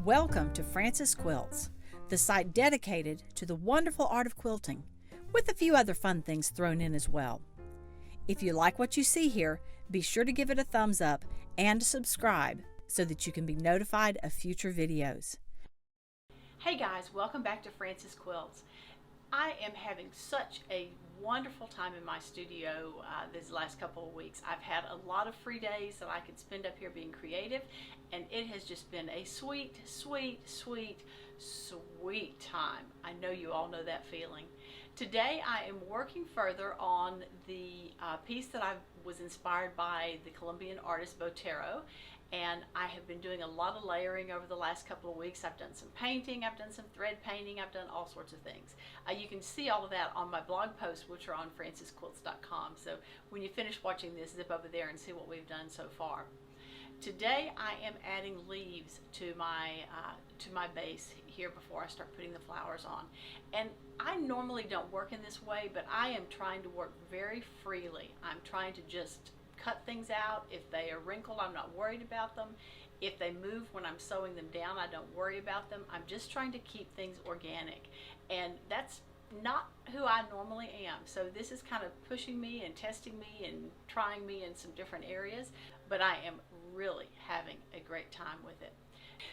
Welcome to Francis Quilts, the site dedicated to the wonderful art of quilting, with a few other fun things thrown in as well. If you like what you see here, be sure to give it a thumbs up and subscribe so that you can be notified of future videos. Hey guys, welcome back to Francis Quilts. I am having such a wonderful time in my studio these last couple of weeks. I've had a lot of free days that I could spend up here being creative, and it has just been a sweet, sweet, sweet, sweet time. I know you all know that feeling. Today I am working further on the piece that I was inspired by the Colombian artist Botero, and I have been doing a lot of layering over the last couple of weeks. I've done some painting, I've done some thread painting, I've done all sorts of things. You can see all of that on my blog posts, which are on francisquilts.com. So when you finish watching this, zip over there and see what we've done so far. Today I am adding leaves to my base here before I start putting the flowers on. And I normally don't work in this way, but I am trying to work very freely. I'm trying to just cut things out. If they are wrinkled, I'm not worried about them. If they move when I'm sewing them down, I don't worry about them. I'm just trying to keep things organic, and that's not who I normally am. So this is kind of pushing me and testing me and trying me in some different areas, but I am really having a great time with it.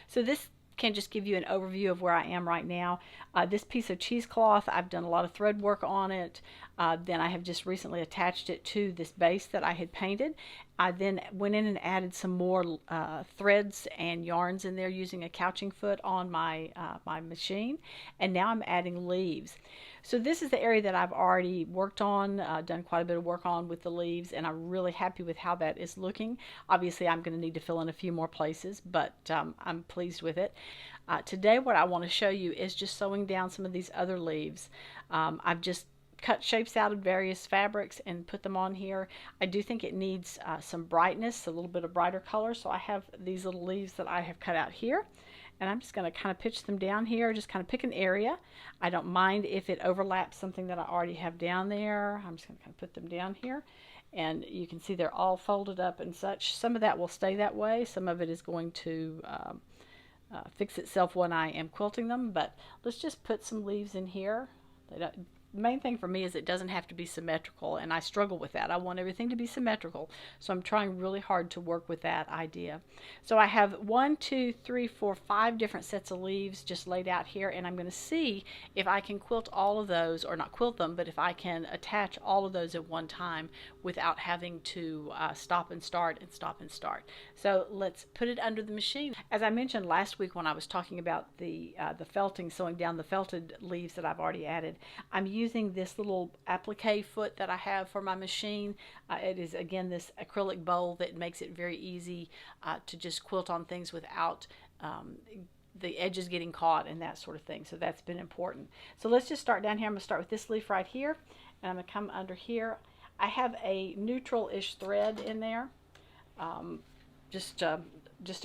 So this can just give you an overview of where I am right now. This piece of cheesecloth, I've done a lot of thread work on it. Then I have just recently attached it to this base that I had painted. I then went in and added some more threads and yarns in there using a couching foot on my machine, and now I'm adding leaves. So this is the area that I've already worked on, done quite a bit of work on with the leaves, and I'm really happy with how that is looking. Obviously I'm going to need to fill in a few more places, but I'm pleased with it. Today what I want to show you is just sewing down some of these other leaves. I've just cut shapes out of various fabrics and put them on here. I do think it needs some brightness, a little bit of brighter color, so I have these little leaves that I have cut out here, and I'm just going to kind of pitch them down here, just kind of pick an area. I don't mind if it overlaps something that I already have down there. I'm just going to kind of put them down here, and you can see they're all folded up and such. Some of that will stay that way, some of it is going to fix itself when I am quilting them, but let's just put some leaves in here. The main thing for me is it doesn't have to be symmetrical, and I struggle with that. I want everything to be symmetrical, so I'm trying really hard to work with that idea. So I have 1, 2, 3, 4, 5 different sets of leaves just laid out here, and I'm going to see if I can quilt all of those, or not quilt them, but if I can attach all of those at one time without having to stop and start and stop and start. So let's put it under the machine. As I mentioned last week when I was talking about the felting, sewing down the felted leaves that I've already added, I'm using this little applique foot that I have for my machine. It is again this acrylic bowl that makes it very easy to just quilt on things without the edges getting caught and that sort of thing. So that's been important. So let's just start down here. I'm going to start with this leaf right here, and I'm going to come under here. I have a neutral-ish thread in there, just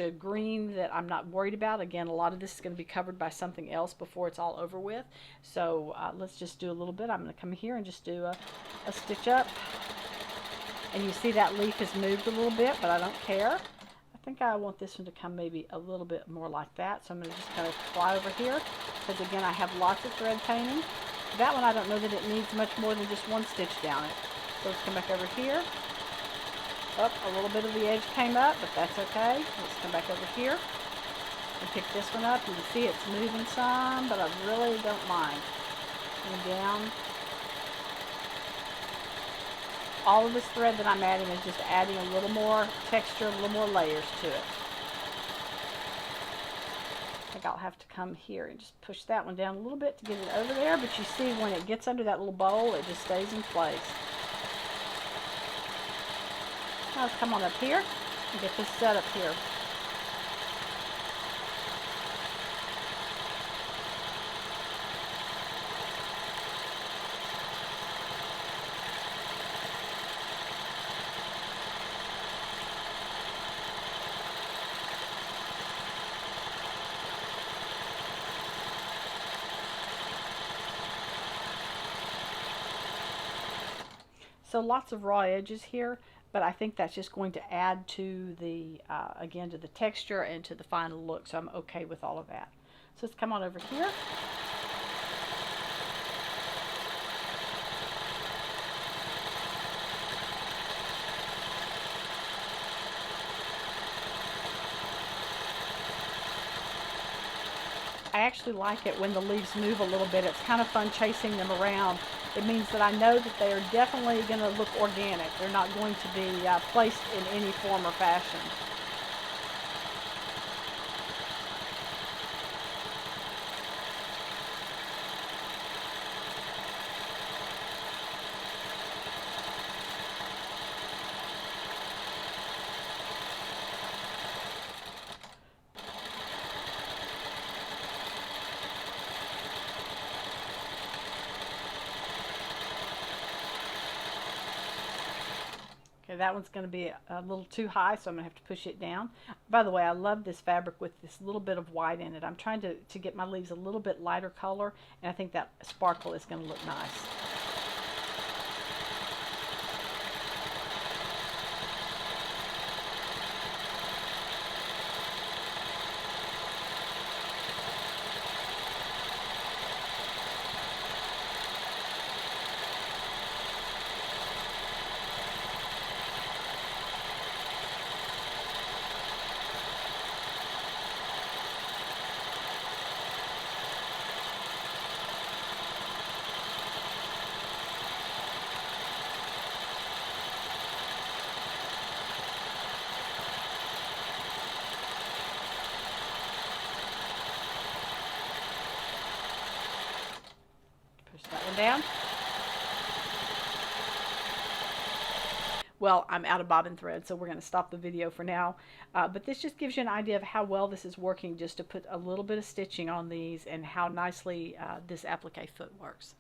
a green that I'm not worried about. Again, a lot of this is going to be covered by something else before it's all over with. So let's just do a little bit. I'm going to come here and just do a stitch up. And you see that leaf has moved a little bit, but I don't care. I think I want this one to come maybe a little bit more like that. So I'm going to just kind of fly over here, because again I have lots of thread painting. That one I don't know that it needs much more than just one stitch down it. So let's come back over here. Oh, a little bit of the edge came up, but that's okay. Let's come back over here and pick this one up. You can see it's moving some, but I really don't mind. Coming down. All of this thread that I'm adding is just adding a little more texture, a little more layers to it. I think I'll have to come here and just push that one down a little bit to get it over there, but you see when it gets under that little bowl, it just stays in place. Now let's come on up here and get this set up here. So lots of raw edges here, but I think that's just going to add to the, again, to the texture and to the final look, so I'm okay with all of that. So let's come on over here. I actually like it when the leaves move a little bit. It's kind of fun chasing them around. It means that I know that they are definitely going to look organic. They're not going to be placed in any form or fashion. Okay, that one's going to be a little too high, so I'm going to have to push it down. By the way, I love this fabric with this little bit of white in it. I'm trying to get my leaves a little bit lighter color, and I think that sparkle is going to look nice. That one down. Well, I'm out of bobbin thread, so we're going to stop the video for now. But this just gives you an idea of how well this is working, just to put a little bit of stitching on these, and how nicely this applique foot works.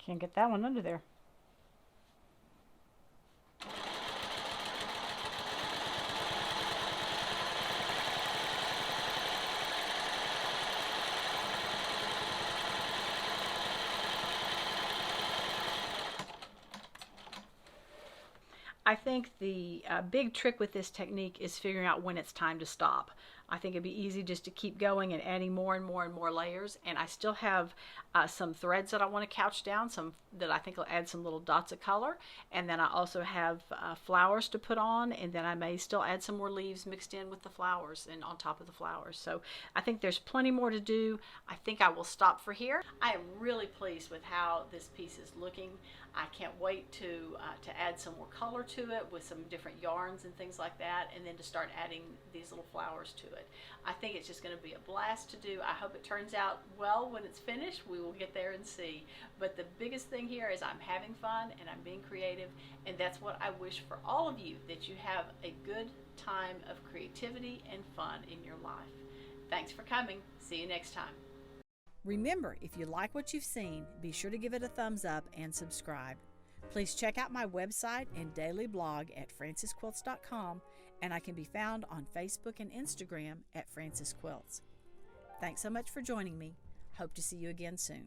Can't get that one under there. I think the big trick with this technique is figuring out when it's time to stop. I think it'd be easy just to keep going and adding more and more and more layers. And I still have some threads that I want to couch down, some that I think will add some little dots of color. And then I also have flowers to put on, and then I may still add some more leaves mixed in with the flowers and on top of the flowers. So I think there's plenty more to do. I think I will stop for here. I am really pleased with how this piece is looking. I can't wait to add some more color to it with some different yarns and things like that, and then to start adding these little flowers to it. I think it's just going to be a blast to do. I hope it turns out well when it's finished. We will get there and see. But the biggest thing here is I'm having fun and I'm being creative, and that's what I wish for all of you, that you have a good time of creativity and fun in your life. Thanks for coming. See you next time. Remember, if you like what you've seen, be sure to give it a thumbs up and subscribe. Please check out my website and daily blog at francisquilts.com, and I can be found on Facebook and Instagram at Francis Quilts. Thanks so much for joining me. Hope to see you again soon.